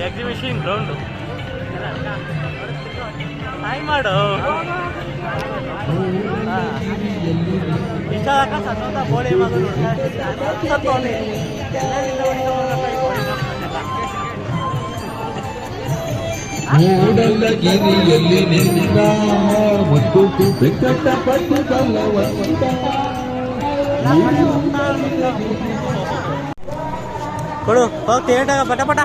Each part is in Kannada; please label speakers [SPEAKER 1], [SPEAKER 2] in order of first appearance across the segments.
[SPEAKER 1] ಎಕ್ಸಿಬಿಷನ್ ಗ್ರೌಂಡು ಹಾಯ್ ಮಾಡು ಇಷ್ಟ ಸತ್ತ ಬೋಳಿ ಮಗು
[SPEAKER 2] ಮೂಡಲಗಿರಿಯಲ್ಲಿ ನಿಂತ ಮತ್ತು ಬೆಟ್ಟಪಟ್ಟು
[SPEAKER 1] ಕೊಡು ಹೋಗ್ತಿ ಏಟಾಗ ಪಟ ಪಟ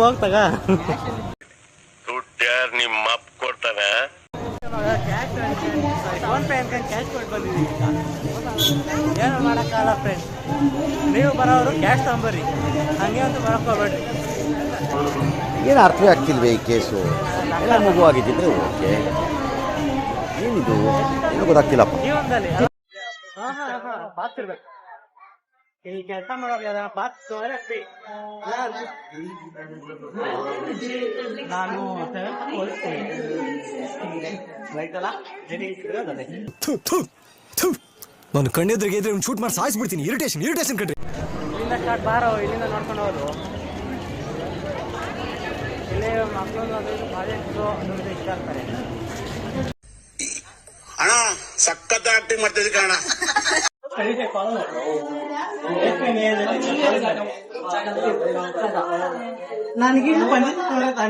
[SPEAKER 1] ಹೋಗ್ತಾಗ
[SPEAKER 3] ದುಡ್ಡು ಯಾರು ನಿಮ್ಮ ಅಪ್ಪ ಕೊಡ್ತಾನೆ
[SPEAKER 1] ಫೋನ್ ಪೇ ಅನ್ಕೊಂಡು ಕ್ಯಾಶ್ ಕೊಟ್ಟು ಬಂದಿದ್ದೀವಿ ಏನು ಮಾಡೋಕ್ಕಾಗಲ್ಲ ಫ್ರೆಂಡ್ ನೀವು ಬರೋರು ಕ್ಯಾಶ್ ತಗೊಂಬರ್ರಿ ಹಂಗೆ ಅಂತೂ ಬರೋಕ್ಕೋಗ್ಬೇಡ್ರಿ
[SPEAKER 4] ಏನು ಅರ್ಥವೇ ಆಗ್ತಿಲ್ವೇ ಈ ಕೇಸು ಎಲ್ಲ ಮಗು ಆಗಿದ್ದಿದ್ರೆ ಓಕೆ ಏನಿದು ಏನೂ ಗೊತ್ತಾಗ್ತಿಲ್ಲಪ್ಪ
[SPEAKER 1] ಜೀವನದಲ್ಲಿ ಪಾತಿರ್ಬೇಕು ಈ ಕೆಲಸ ಮಾಡೋದು ಪಾತ್ ನಾನು
[SPEAKER 5] ನಾನು ಕಣ್ಣೆದ್ರಿಗೆ ಇದ್ರೆ ಒಂದು ಶೂಟ್ ಮಾಡಿ ಸಾಯಿಸ್ಬಿಡ್ತೀನಿ. ಇರಿಟೇಷನ್ ಕಣ್ರಿ.
[SPEAKER 1] ಇಲ್ಲಿಂದ ಸ್ಟಾರ್ಟ್ ಬಾರೋ, ಇಲ್ಲಿಂದ ನೋಡ್ಕೊಂಡು ಹೋದ್ರು ಇಲ್ಲಿ ಮಕ್ಕಳು ಅದು ಕಾಲೇಜು ಅದು ಇಷ್ಟ ಆಗ್ತಾರೆ.
[SPEAKER 3] ಅಣ್ಣ ಸಖತ್ ಆಕ್ಟಿಂಗ್ ಮಾಡ್ತಿದ್ದೆ ಕಣ.
[SPEAKER 1] ನನಗೆ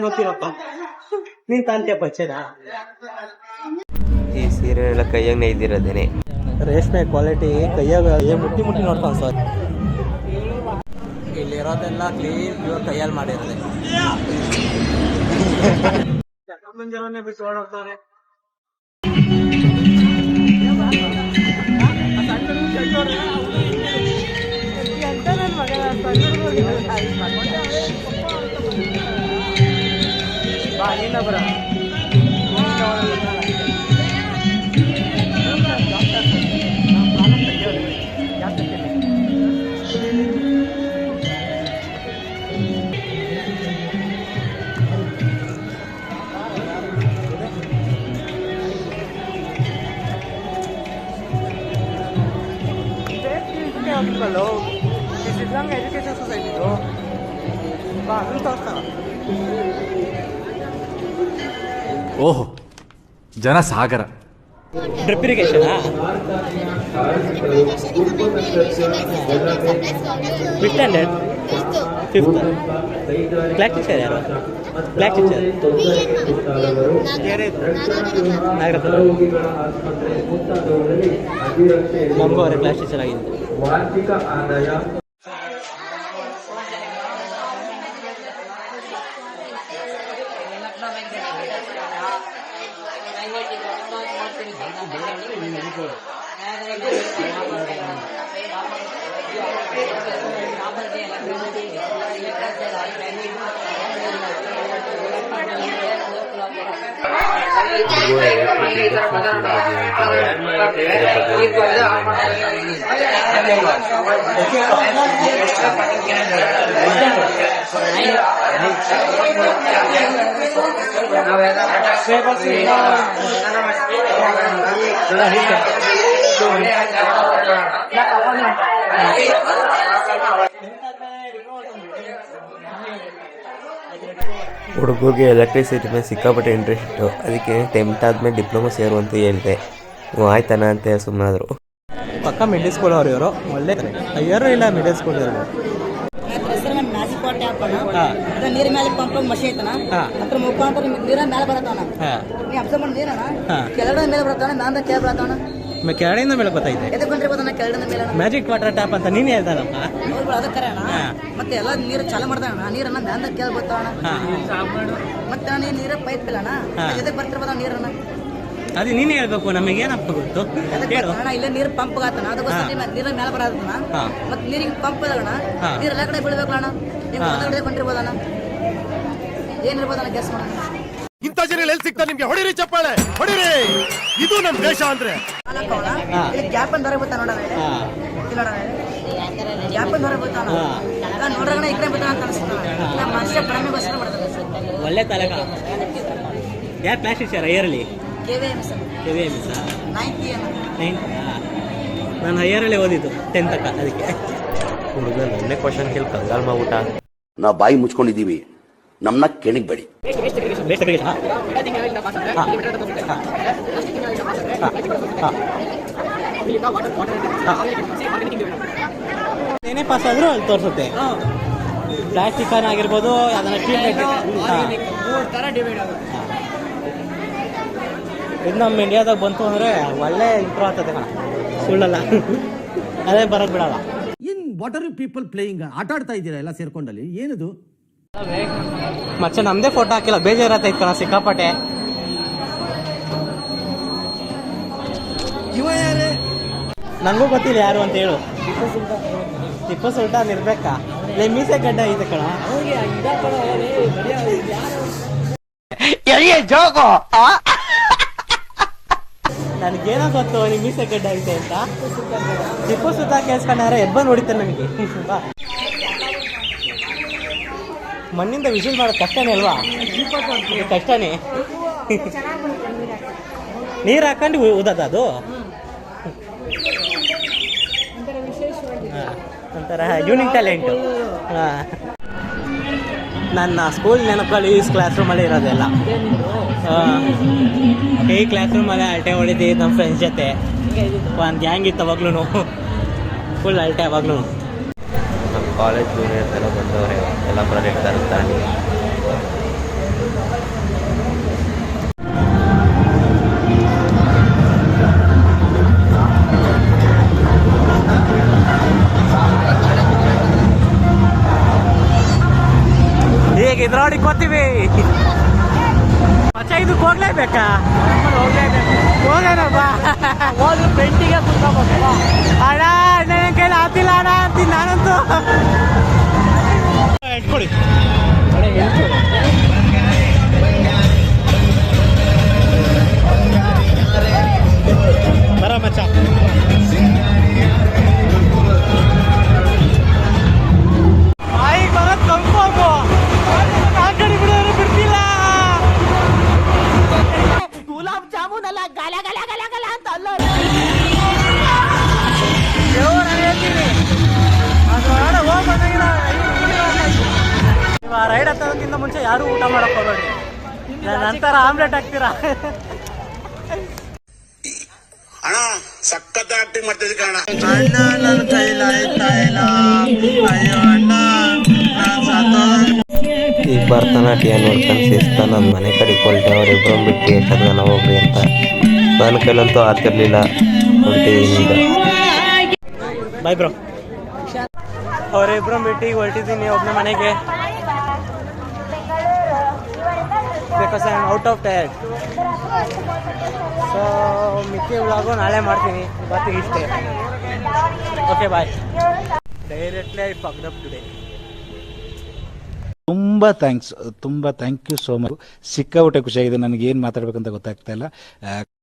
[SPEAKER 1] ಗೊತ್ತಿರಪ್ಪ ನೀನ್ ತಂತೆ ಪಚ್ಚದ
[SPEAKER 4] ಈ ಸೀರೆ ಎಲ್ಲ ಕೈಯಾಗ ನೈದಿರೋದೇನೆ.
[SPEAKER 1] ರೇಷ್ಮೆ ಕ್ವಾಲಿಟಿ ಕೈಯಾಗ ಮುಟ್ಟಿ ನೋಡ್ತಾವ ಸರ್. ಇಲ್ಲಿರೋದೆಲ್ಲ ಕ್ಲೀನ್ ಕೈಯಲ್ಲಿ ಮಾಡಿರೋದೆ. ಜನನೇ ಬಿಟ್ಟು ಓಡೋಗ್ತಾರೆ. ಸಿದ್ಧಗಂಗಾ ಎಜುಕೇಶನ್ ಸೊಸೈಟಿದು ಅದನ್ನು ತೋರಿಸ್ತಾರ.
[SPEAKER 5] ಓಹೋ, ಜನ ಸಾಗರ.
[SPEAKER 1] Drip irrigation fifth standard fifth class teacher ಯಾರು? ಕ್ಲಾಸ್ ಟೀಚರ್ ನಮಗೂ ಅವರೇ ಕ್ಲಾಸ್ ಟೀಚರ್ ಆಗಿದೆ.
[SPEAKER 2] ವಾರ್ಷಿಕ ಆದಾಯ
[SPEAKER 4] ಹುಡುಗರಿಗೆ ಎಲೆಕ್ಟ್ರಿಸಿಟಿ ಮೇಲೆ ಸಿಕ್ಕಾಪಟ್ಟೆ ಇಂಟ್ರೆಸ್ಟು. ಅದಕ್ಕೆ 10th ಆದಮೇಲೆ ಡಿಪ್ಲೊಮಾ ಸೇರು ಅಂತ ಹೇಳಿದೆ. ಆಯ್ತಾನ ಅಂತ ಸುಮ್ಮನಾದರು.
[SPEAKER 1] ಪಕ್ಕ ಮಿಡ್ಲ್ ಸ್ಕೂಲ್ ಅವ್ರು ಇವರು ಒಳ್ಳೆ ಅಯ್ಯರು ಇಲ್ಲ ಮಿಡ್ಲ್ ಸ್ಕೂಲ್ ಇವರು.
[SPEAKER 6] ನೀರ ಮೇಲೆ ಪಂಪ್ ಮಷೀನ್ ಐತನ ಅದ್ರ ಮುಖಾಂತರ ನೀರ ಮೇಲೆ ಬರತಾನ. ನೀ ಅಬ್ಸರ್ವ್ ಮಾಡಿ ನೀರಣ ಕೆಳಗಡೆ ಮೇಲೆ ಬರತಾನ, ನಾಂದ ಕೆಳ ಬರತಾನ,
[SPEAKER 1] ಕೆಳಗಡೆಯಿಂದ ಮೇಲೆ ಗೊತ್ತೈತೆ.
[SPEAKER 6] ಎದಕ್ಕೆ ಬಂದ್ರೆ ಕೆಳಗಡೆ ಮೇಲೆ
[SPEAKER 1] ಮ್ಯಾಜಿಕ್ ವಾಟರ್ ಟ್ಯಾಪ್ ಅಂತ ನೀನು ಹೇಳ್ತಾರಪ್ಪ.
[SPEAKER 6] ಅದ ಕರೆ ಅಣ್ಣ. ಮತ್ತೆ ಎಲ್ಲ ನೀರು ಚಾಲು ಮಾಡ್ತಾನ, ನೀರನ್ನ ನಾಂದ ಕೆಳ ಬರ್ತಾವಣ. ಮತ್ತೆ ನೀರ ಪೈಪ್ ಇಲ್ಲ ಅಣ್ಣ, ಎದಕ್ಕೆ ಬರ್ತಿರ್ಬೋದ ನೀರನ್ನ
[SPEAKER 1] ಅದು ನೀನು ಹೇಳ್ಬೇಕು, ನಮಗೆ ಏನಪ್ಪ ಗೊತ್ತು.
[SPEAKER 6] ಇಲ್ಲ ನೀರು ಪಂಪ್ ಆತನ, ಅದಕ್ಕೋಸ್ಕರ ನೀರ ಮೇಲೆ ಬರತನ. ಮತ್ತೆ ನೀರಿಗೆ ಪಂಪ್ ಅಲ್ಲ ನೀರ್ ಎಲ್ಲ ಕಡೆ ಬೀಳ್ಬೇಕಲ್ಲ ಅಣ್ಣ. ನಿಮ್ ಹೊರಗಡೆ ಕೊಂಡಿರ್ಬೋದಣ್ಣ, ಏನಿರ್ಬೋದಣ್ಣ ಗೆಸ್ ಮಾಡೋಣ.
[SPEAKER 3] ಇಂಥ ಜನ ಎಲ್ಲಿ ಸಿಗ್ತಾರೆ ನಿಮ್ಗೆ? ಹೊಡಿರಿ ಚಪ್ಪಾಳೆ, ಹೊಡಿರಿ. ಇದು ನಮ್ ದೇಶ ಅಂದ್ರೆ.
[SPEAKER 6] ಗ್ಯಾಪ್ ಅಂತ ಹೊರಗೆ ಬರ್ತಾನ ನೋಡೋಣ, ಗ್ಯಾಪ್ ಅಂತ ಹೊರಗೆ ಬರ್ತಾನ ನೋಡ್ರಗಣ ಈ ಕಡೆ ಬರ್ತಾನ ಅಂತ ಅನಿಸ್ತಾನ. ನಮ್ಮ ಮನುಷ್ಯ ಪ್ರಾಣಿಗೋಸ್ಕರ ಮಾಡ್ತಾನೆ.
[SPEAKER 1] ಒಳ್ಳೆ ತಲೆಗ. ಯಾರು class teacher yearly?
[SPEAKER 6] KVM sir.
[SPEAKER 1] Heavy miss
[SPEAKER 6] 9th ಏನು
[SPEAKER 1] 9th ನಾನು ಹೈಯರಲ್ಲೇ ಓದಿದ್ದು 10th ತನಕ. ಅದಕ್ಕೆ
[SPEAKER 7] ಹುಡುಗ ನನ್ನೇ ಕ್ವಶನ್ ಕೇಳಿ ಕಂಗಾಲ್ ಮಾಡ್ಬಿಟ್ಟ.
[SPEAKER 4] ನಾವು ಬಾಯಿ ಮುಚ್ಕೊಂಡಿದ್ದೀವಿ, ನಮ್ಮನ್ನ ಕೆಣಗಬೇಡಿ.
[SPEAKER 1] ಏನೇ ಪಾಸ್ ಆದರೂ ಅಲ್ಲಿ ತೋರಿಸುತ್ತೆ. ಪ್ಲಾಸ್ಟಿಕ್ ಆಗಿರ್ಬೋದು, ಅದನ್ನ ಇದು ನಮ್ಮ ಇಂಡಿಯಾದಾಗ ಬಂತು ಅಂದರೆ ಒಳ್ಳೆ ಇಂಪ್ರೂವ್ ಆಗ್ತದೆ ಕಣ, ಸುಳ್ಳಲ್ಲ. ಅದೇ ಬರೋದು ಬಿಡಲ್ಲ.
[SPEAKER 8] In what are you people playing? ಆಟ ಆಡ್ತಾ ಇದ್ದೀರಾ ಎಲ್ಲ ಸೇರ್ಕೊಂಡಲ್ಲಿ, ಏನದು?
[SPEAKER 1] ಮತ್ತೆ ನಮ್ದೇ ಫೋಟೋ ಹಾಕಿಲ್ಲ, ಬೇಜಾರತ್ತೆ ಕಣ ಸಿಕ್ಕಾಪಟ್ಟೆ.
[SPEAKER 8] ಇವ ಯಾರೇ?
[SPEAKER 1] ನನಗೂ ಗೊತ್ತಿಲ್ಲ ಯಾರು ಅಂತ ಹೇಳು. ಟಿಪ್ಪು ಸುಲ್ತಾನ್ ಇರ್ಬೇಕಾ? ಮೀಸೆ ಗಡ್ಡ ಐತೆ ಕಣ. ನನಗೇನೋ ಗೊತ್ತು ನಿಮ್ ಮೀಸೆ ಗಡ್ಡ ಐತೆ ಅಂತ. ಟಿಪ್ಪು ಸುಲ್ತಾನ್ ಕೇಳಿಸ್ಕೊಂಡ್ರೆ ಎಬ್ಬನ್ ಹೊಡಿತಾರೆ ನನಗೆ. ಮಣ್ಣಿಂದ ವಿಷಲ್ ಮಾಡೋದು ಕಷ್ಟನೇ ಅಲ್ವಾ? ಕಷ್ಟನೇ. ನೀರು ಹಾಕೊಂಡು ಊದದ ಅದು ಒಂಥರ ಯೂನಿಕ್ ಟ್ಯಾಲೆಂಟು. ನನ್ನ ಸ್ಕೂಲ್ ನೆನಪುಗಳು ಈ ಕ್ಲಾಸ್ ರೂಮಲ್ಲಿ ಇರೋದೆಲ್ಲ. ಈ ಕ್ಲಾಸ್ ರೂಮಲ್ಲೇ ಅಲ್ಟೆ ಹೊಡಿತೀವಿ ನಮ್ಮ ಫ್ರೆಂಡ್ಸ್ ಜೊತೆ. ಒಂದು ಗ್ಯಾಂಗ್ ಇತ್ತು ಅವಾಗ್ಲೂ, ಫುಲ್ ಅಲ್ಟೆ ಅವಾಗ್ಲೂ.
[SPEAKER 7] ನಮ್ಮ ಕಾಲೇಜ್ ಜೂನಿಯರ್ಸ್ ಎಲ್ಲ ಬಂದವ್ರೆ, ಎಲ್ಲ ಪ್ರಾಜೆಕ್ಟ್ ತರುತ್ತಾನೆ.
[SPEAKER 1] ಈಗ ಇದ್ರೋಡಿಕೋತೀವಿ ಮಚ್ಚ, ಇದಕ್ಕೆ ಹೋಗ್ಲೇಬೇಕಾ? ಹೋಗೋಣಪ್ಪ, ಹೋದ್ರೆ ಫ್ರೆಂಟಿಗೆ ಕುತ್ಕೋಬೇಕು. ಅಣ್ಣ ನನ್ನ ಕೈಲಿ ಆತಿಲ್ಲ ಅಣ್ಣ ಅಂತೀನಿ ನಾನಂತೂ. ಇಟ್ಕೊಡಿ ಬರ ಮಚ್ಚ. ಬಾಯಿಗೆ ಬರೋದು ಕನ್ಫರ್ಮು, ಆ ಕಡೆ ಬಿಡೋರು ಬಿಡ್ತಿಲ್ಲ. ಗುಲಾಬ್ ಜಾಮೂನ್ ಅಲ್ಲ, ಗಲ ಗಲ ಗಲ ಗಲ ಅಂತ ಅಲ್ಲ ಹೇಳ್ತೀನಿ. ಅದು ಹೋಗಿ ಬಂದಾಗಿಲ್ಲ. ನೀವು ಆ ರೈಡ್ ಹತ್ತೋದಕ್ಕಿಂತ ಮುಂಚೆ ಯಾರು ಊಟ ಮಾಡಕ್ ಹೋಗ್ಬೇಡಿ, ನಂತರ ಆಮ್ಲೆಟ್ ಹಾಕ್ತೀರಾ.
[SPEAKER 9] ಅಣ್ಣ ಸಖತ್ ಆಕ್ಟಿಂಗ್ ಮಾಡ್ತಿದ್ದೆ ಕಣ.
[SPEAKER 1] ಅಣ್ಣ ನನ್ನ ಕೈಲಾಯ್ತಾ ಇಲ್ಲ, ಅಯ್ಯೋ ಅಣ್ಣ
[SPEAKER 7] ಈಗ ಭರತನಾಟ್ಯ ನೋಡ್ಕೊಂಡು ಶಿಸ್ತ ನನ್ನ ಮನೆ ಕಡೆ ಕೊಲ್ಟೆ ಅವರಿಬ್ಬರು ಬಿಟ್ಟು ಎಷ್ಟೊತ್ತು ಜನ ಹೋಗ್ರಿ ಅಂತ. ನನ್ನ ಕೈಲಂತೂ ಆಗ್ತಿರ್ಲಿಲ್ಲ, ಹೊಡ್ತಿದ್ದೀನಿ ಈಗ.
[SPEAKER 1] Bye bro. ಅವರಿಬ್ರು ಬಿಟ್ಟು ಈಗ ಹೊರಟಿದ್ದೀನಿ ಒಬ್ಬನೇ ಮನೆಗೆ. Because I am out of tired. So ಮಿಕ್ಕಿ ವ್ಲಾಗು ನಾಳೆ ಮಾಡ್ತೀನಿ, ಇವತ್ತಿಗೆ ಇಷ್ಟೇ. Okay bye. Directly I fucked up today.
[SPEAKER 10] ತುಂಬ ಥ್ಯಾಂಕ್ ಯು ಸೋ ಮಚ್. ಸಿಕ್ಕಾಪಟ್ಟೆ ಖುಷಿಯಾಗಿದೆ, ನನಗೆ ಏನು ಮಾತಾಡ್ಬೇಕಂತ ಗೊತ್ತಾಗ್ತಾ ಇಲ್ಲ.